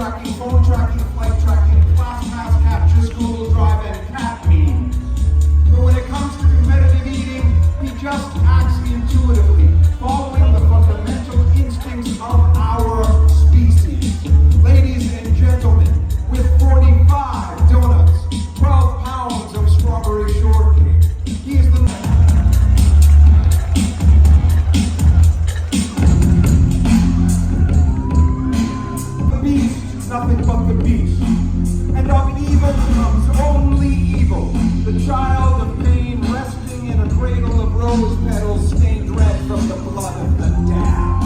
tracking, phone tracking, flight tracking, class pass captures, Google Drive, and cat memes. But when it comes to competitive eating, he just acts intuitively, following the fundamental instincts of our species. Ladies and gentlemen, with 45 donuts, 12 pounds of strawberry shortcake, he is the beast, nothing but the beast. And of evil comes only evil, the child of pain resting in a cradle of rose petals stained red from the blood of the damned,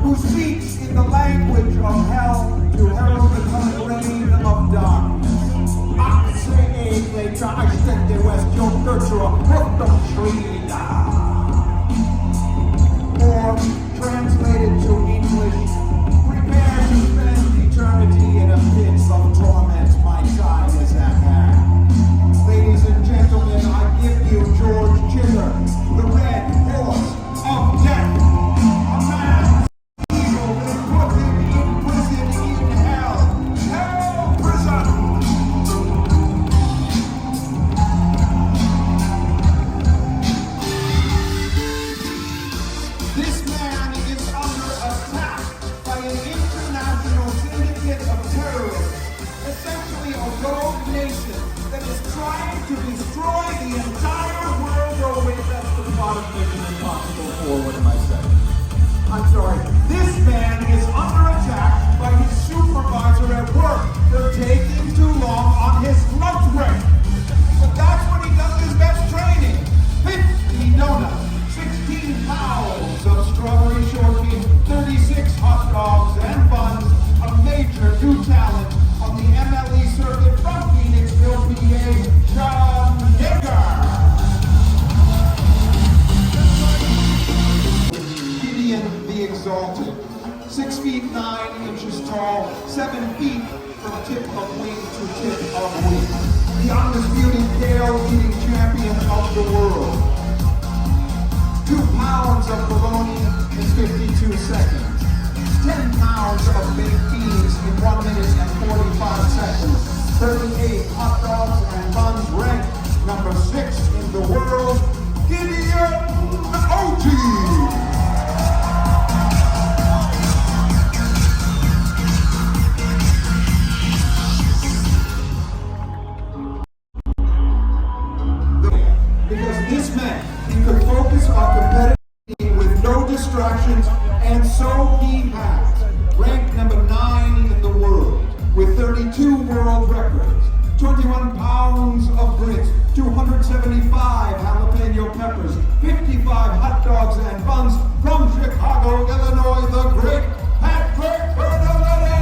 who seeks in the language of hell to herald the coming reign of darkness. Or, translated to English, prepare to spend eternity in a pit of torment, my time is at hand. Ladies and gentlemen, I give you George Chiller, the red horse of death. A man evil will put him in prison in hell. Hell prison! This man is under attack by an international syndicate of terrorists, essentially a rogue nation that is trying to destroy the entire world. Oh wait, that's the plot of Mission Impossible 4, what am I saying? I'm sorry. This man is under attack by his supervisor at work for taking too long on his lunch break. But that's when he does his best training. 50 donuts, 16 pounds of strawberry shortcake, 36 hot dogs and buns, a major new talent on the MLE circuit from Phoenixville, PA, John Yeager. Gideon the Exalted, 6 feet 9 inches tall, 7 feet from tip of wing to tip of wing. The undisputed kale-eating champion of the world. 2 pounds of bologna in 52 seconds. 10 pounds of baked beans in 1 minute and 45 seconds. 38 hot dogs and buns, ranked number 6 in the world, Gideon OG. Because this meant he could focus on competitive eating with no distractions, and so he has. Ranked number 9 in the world, with 32 world records, 21 pounds of grits, 275 jalapeno peppers, 55 hot dogs and buns from Chicago, Illinois, the great Patrick Bernaletti!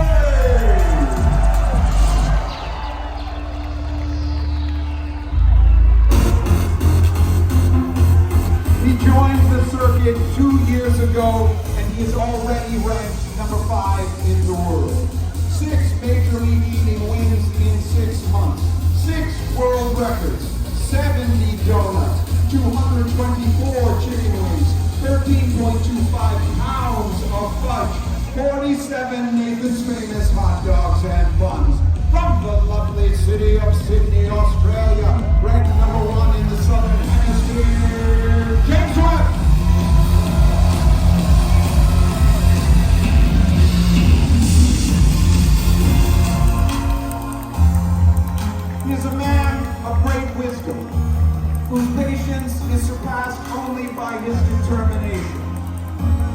He joined the circuit 2 years ago, and he is already ranked number 5 in the world. 6 major league eating wins in 6 months. 6 world records. 70 donuts. 224 chicken wings. 13.25 pounds of fudge. 47 Nathan's Famous hot dogs and buns. From the lovely city of Sydney, Australia. Ranked number 1 in the Southern Hemisphere, James Webb. He is a man of great wisdom, whose patience is surpassed only by his determination.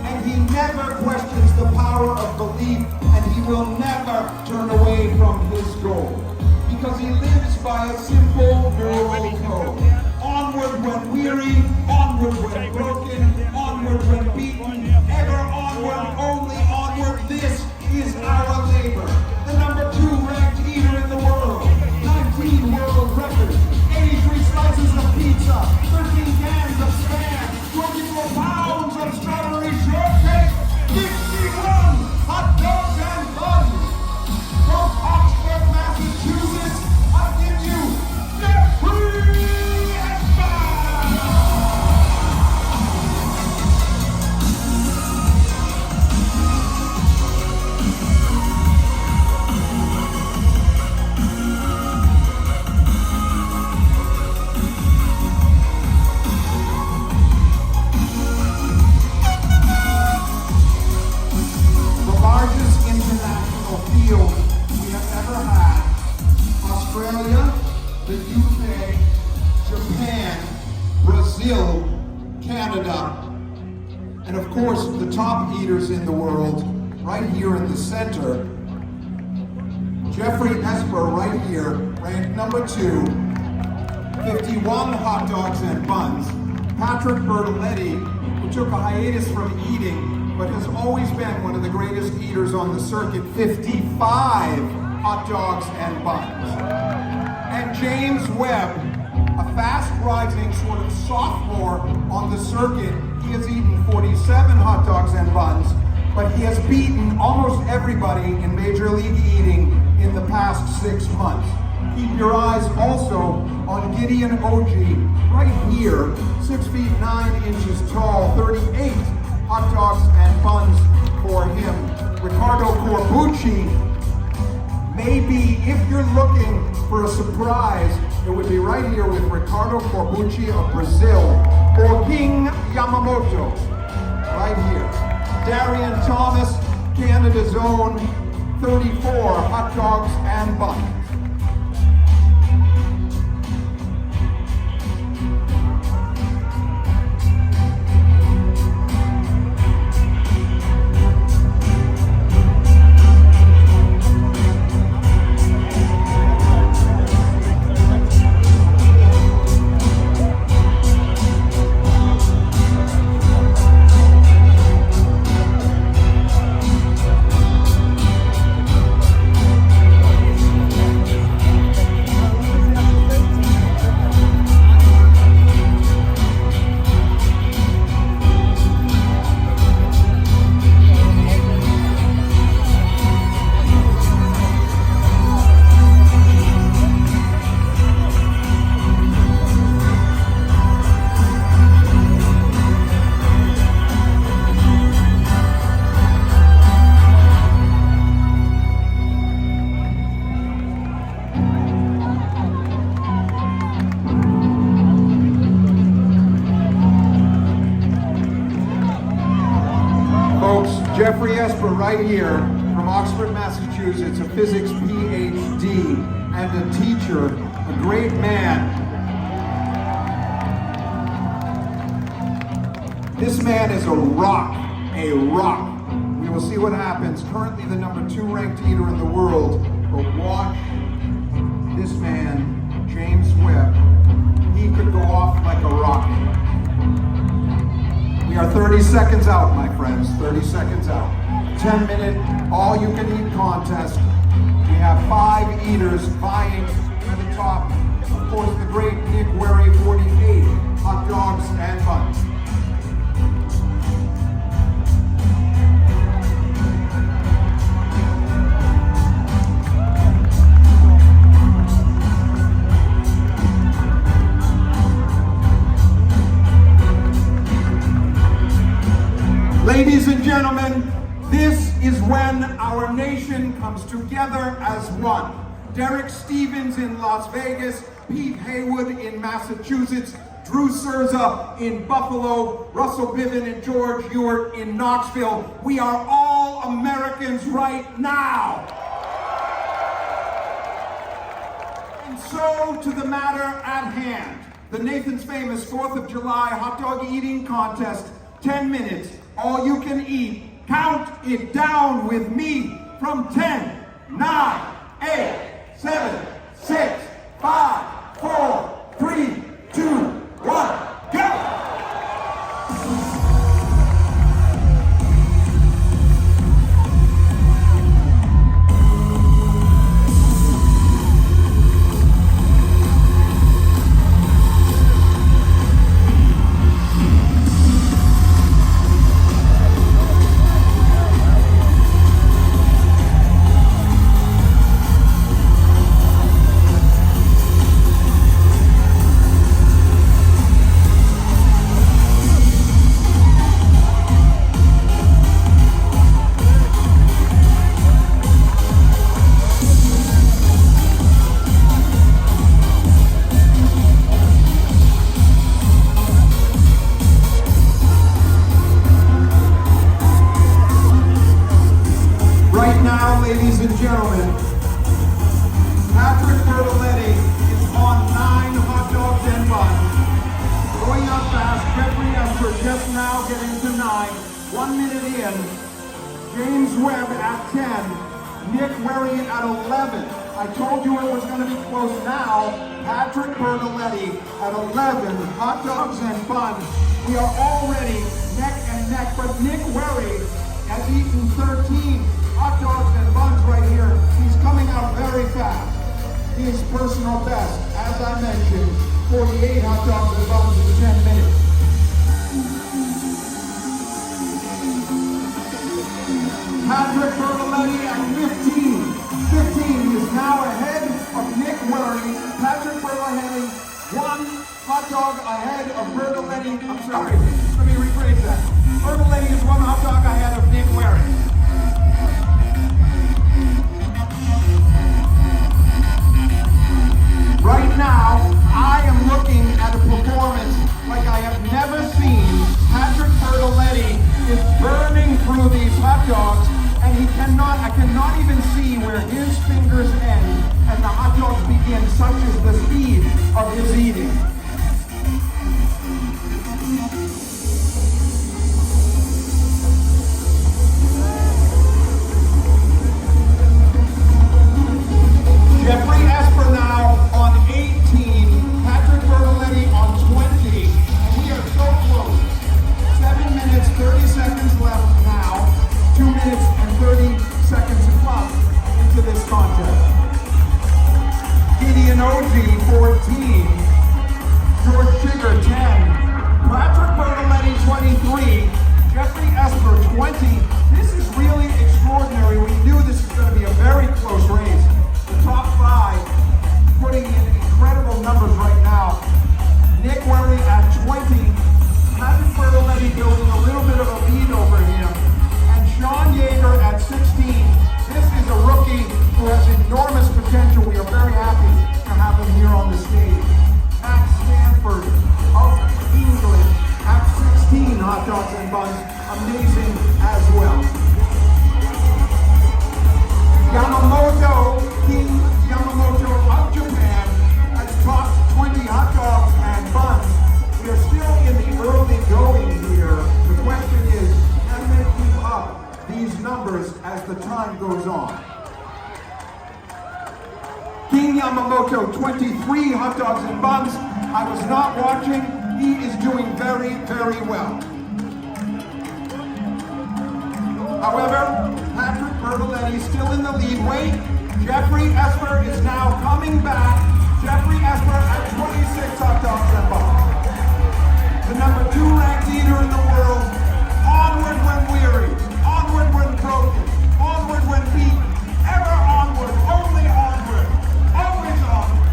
And he never questions the power of belief, and he will never turn away from his goal. Because he lives by a simple moral code. Onward when weary, onward when broken, onward when beaten, ever onward, only onward, this is our labor. The number 2 ranked eater in the world. 19 world records, 83 slices of pizza, 13 cans of Spam, 24 pounds of strawberry shortcake, 51 hot dogs and buns. From Oxford, Massachusetts, I give you Jeffrey Espa! right here in the center. Jeffrey Esper right here, ranked number 2, 51 hot dogs and buns. Patrick Bertoletti, who took a hiatus from eating, but has always been one of the greatest eaters on the circuit, 55 hot dogs and buns. And James Webb, a fast-rising sort of sophomore on the circuit, he has eaten 47 hot dogs and buns, but he has beaten almost everybody in Major League Eating in the past 6 months. Keep your eyes also on Gideon Oji, right here, 6 feet 9 inches tall, 38 hot dogs and buns for him. Ricardo Corbucci, maybe if you're looking for a surprise, it would be right here with Ricardo Corbucci of Brazil, or King Yamamoto, right here. Darian Thomas, Canada's own, 34 hot dogs and buns. Jeffrey Esper right here from Oxford, Massachusetts, a physics PhD and a teacher, a great man. This man is a rock, a rock. We will see what happens. Currently the number 2 ranked eater in the world, but watch this man, James Webb. He could go off like a rocket. We are 30 seconds out, my friends, 30 seconds out. 10-minute, all-you-can-eat contest. We have 5 eaters vying for the top. Of course, the great Nick Wary, 48 hot dogs and buns. Ladies and gentlemen, this is when our nation comes together as one. Derek Stevens in Las Vegas, Pete Haywood in Massachusetts, Drew Cerza in Buffalo, Russell Biven and George Ewart in Knoxville. We are all Americans right now. And so to the matter at hand, the Nathan's Famous 4th of July hot dog eating contest, 10 minutes. All you can eat. Count it down with me from 10, 9, 8, 7, 6, 5, 4, 3, 2, 1, go! Ladies and gentlemen, Patrick Bertoletti is on 9 hot dogs and buns. Going up fast, Jeffrey Esper just now getting to 9. 1 minute in. James Webb at 10. Nick Werry at 11. I told you it was going to be close now. Patrick Bertoletti at 11. Hot dogs and buns. We are already neck and neck, but Nick Werry has eaten 13 hot dogs and buns right here. He's coming out very fast. His personal best, as I mentioned, 48 hot dogs and buns in 10 minutes. Patrick Bertoletti at 15. 15 is now ahead of Nick Werry. Patrick Bertoletti, one hot dog ahead of Bertoletti. I'm sorry, let me rephrase that. Bertoletti is one hot dog ahead of Nick Werry. Right now, I am looking at a performance like I have never seen. Patrick Bertoletti is burning through these hot dogs, and I cannot even see where his fingers end and the hot dogs begin, such is the speed of his eating. Jeffrey Esper now on 18, Patrick Bertoletti on 20, and we are so close. 7 minutes, 30 seconds left now, 2 minutes and 30 seconds plus into this contest. Gideon Oji, 14, George Chigger, 10, Patrick Bertoletti, 23, Jeffrey Esper, 20. This is really extraordinary. We knew this was going to be a very close race. The top 5 putting in incredible numbers right now. Nick Werry at 20, Patrick Bertoletti building a little bit of a lead over him, and Sean Yeager at 16. This is a rookie who has enormous potential. We are very happy to have him here on the stage. Matt Stanford of England at 16 hot dogs and buns, amazing as well. Yamamoto, King Yamamoto of Japan, has topped 20 hot dogs and buns. We are still in the early going here. The question is, can they keep up these numbers as the time goes on? King Yamamoto, 23 hot dogs and buns. I was not watching. He is doing very, very well. However, Patrick Bertoletti still in the lead. Wait, Jeffrey Esper is now coming back. Jeffrey Esper at 26 hot dogs and buns. The number 2 ranked eater in the world. Onward when weary, onward when broken, onward when beaten, ever onward, only onward, always onward.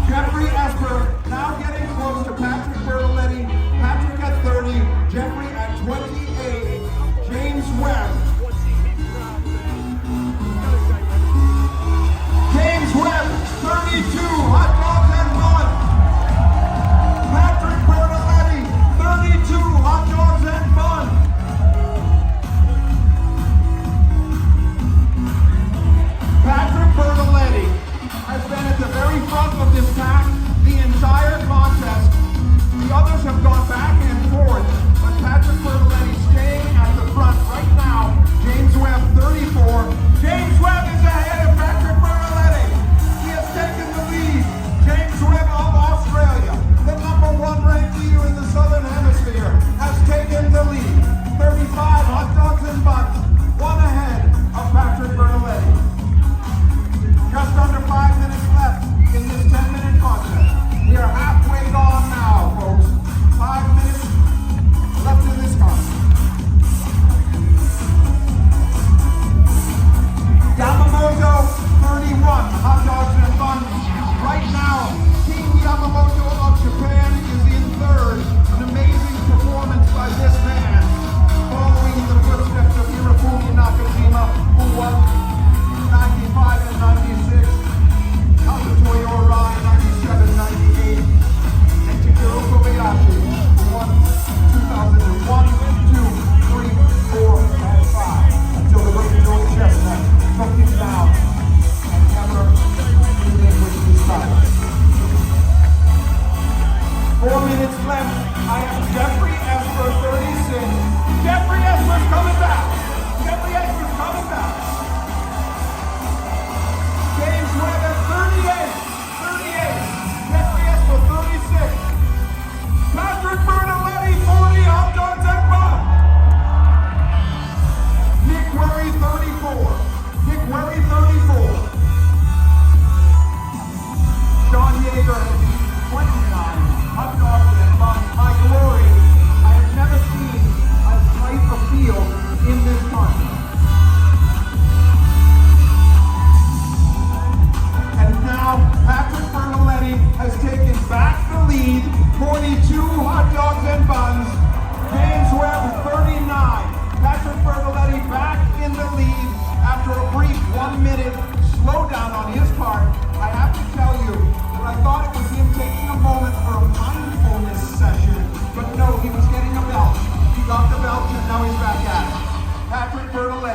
Jeffrey Esper now getting close to Patrick Bertoletti. Patrick at 30, Jeffrey at 28, James Webb. James Webb, 32 hot dogs and buns. Patrick Bertoletti, 32 hot dogs and buns.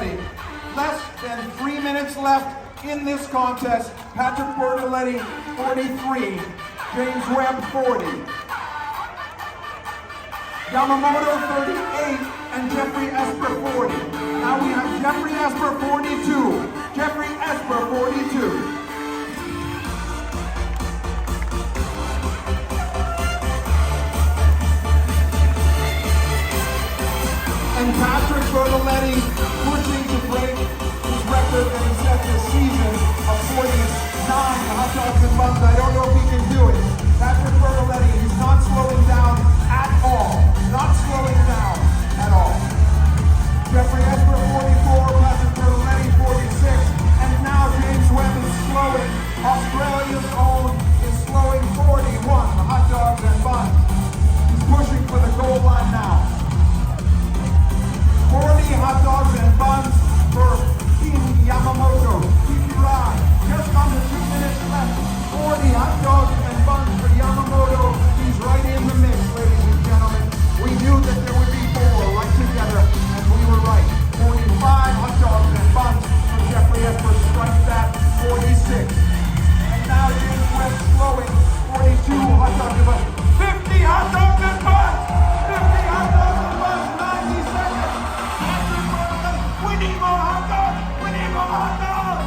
Bertoletti. Less than 3 minutes left in this contest. Patrick Bertoletti, 43. James Webb, 40. Yamamoto, 38. And Jeffrey Esper, 40. Now we have Jeffrey Esper, 42. Jeffrey Esper, 42. And Patrick Bertoletti pushing to break his record that he set this season of 49 hot dogs and buns. I don't know if he can do it. Patrick Bertoletti, he's not slowing down at all. Not slowing down at all. Jeffrey Esper, 44, Patrick Bertoletti, 46. And now James Webb is slowing. Australia's own is slowing 41 hot dogs and buns. He's pushing for the goal line now. 40 hot dogs and buns for Team Yamamoto. Keep your eye. Just under 2 minutes left. 40 hot dogs and buns for Yamamoto. He's right in the mix, ladies and gentlemen. We knew that there would be 4 right together, and we were right. 45 hot dogs and buns for Jeffrey Esper. Strike that. 46. And now James Webb slowing. 42 hot dogs and buns. 50 hot dogs and buns. 50 hot dogs and buns. 90 seconds. We need more hot dogs! We need more hot dogs!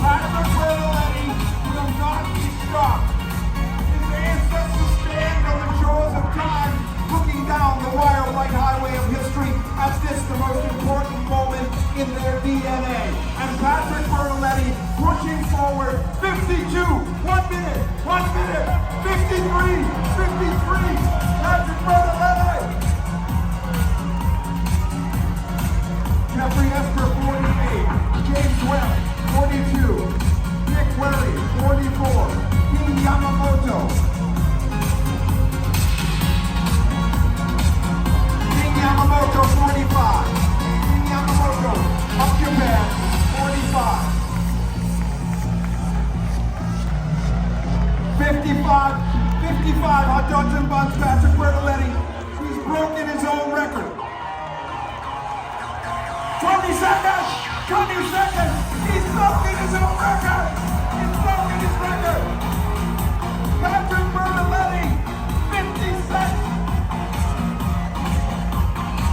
Patrick Bertoletti will not be stopped. His ancestors stand on the shores of time, looking down the wire white highway of history as this the most important moment in their DNA. And Patrick Bertoletti pushing forward 52, 1 minute, 1 minute, 53, 53, Patrick Bertoletti. Jeffrey Esper, 48. James Webb, 42. Nick Wherry, 44. King Yamamoto. King Yamamoto, 45. King Yamamoto, up Japan, 45. 55 hot dogs and buns, Patrick Bertoletti. He's broken his own record. 20 seconds! 20 seconds! He's broken his own record! He's broken his record! Patrick Bertoletti, 56!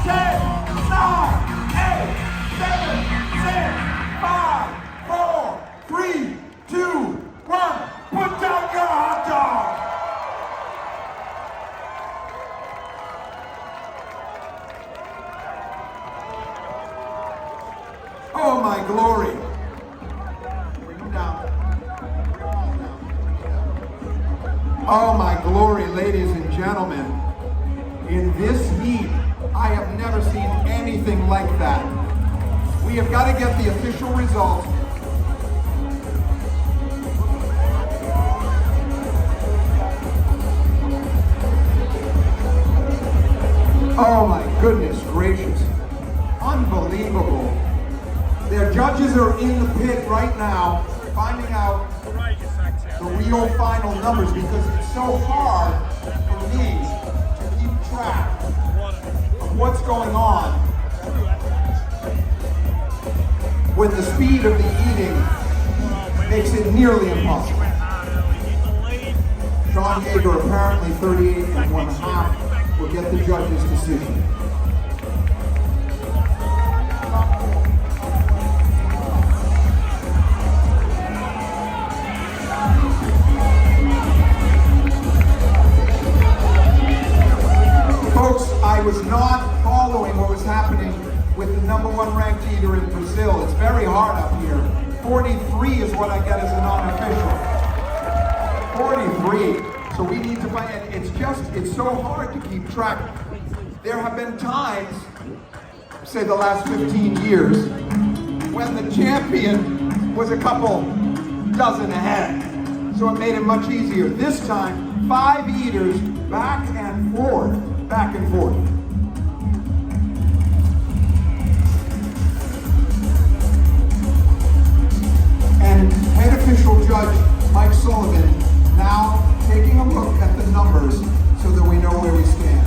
10, 9, 8, 7, 6, 5, 4, 3, 2, 1. Put down your hot dog! Oh my glory. Bring him down. Oh my glory, ladies and gentlemen. In this heat, I have never seen anything like that. We have got to get the official results. Oh my goodness gracious. Unbelievable. Their judges are in the pit right now, finding out the real final numbers because it's so hard for me to keep track of what's going on when the speed of the eating makes it nearly impossible. Sean Yeager, apparently 38 and 1/2, will get the judge's decision. I was not following what was happening with the #1 ranked eater in Brazil. It's very hard up here. 43 is what I get as a non-official. 43. So we need to find it. It's so hard to keep track. There have been times, say the last 15 years, when the champion was a couple dozen ahead. So it made it much easier. This time, 5 eaters back and forth. Back and forth. And head official judge Mike Sullivan now taking a look at the numbers so that we know where we stand.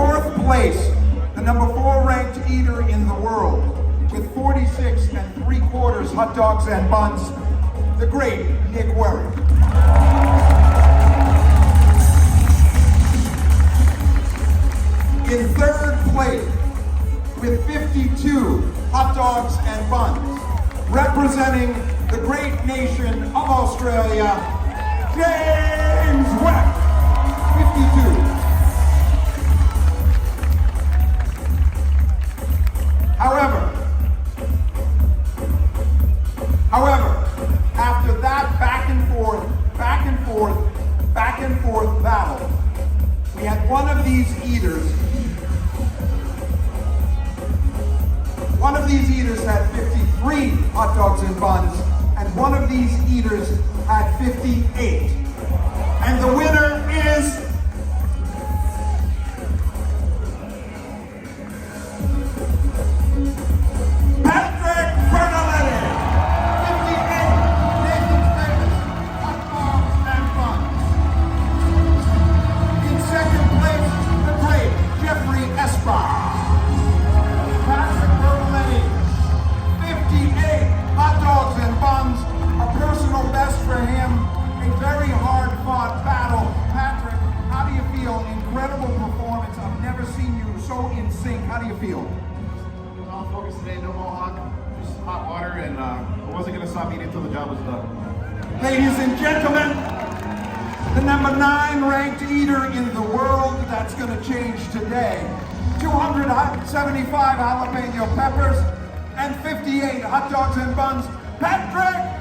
fourth place, the number 4 ranked eater in the world, with 46 3/4 hot dogs and buns, the great Nick Werrick. In third place, with 52 hot dogs and buns, representing the great nation of Australia, James Webb, 52. However, after that back and forth battle, we had one of these eaters. One of these eaters had 53 hot dogs and buns, and one of these eaters had 58. And the winner is in sync. How do you feel? I'll focus today, no mohawk, just hot water, and I wasn't going to stop eating until the job was done. Ladies and gentlemen, the number 9 ranked eater in the world, that's going to change today. 275 jalapeno peppers and 58 hot dogs and buns, Patrick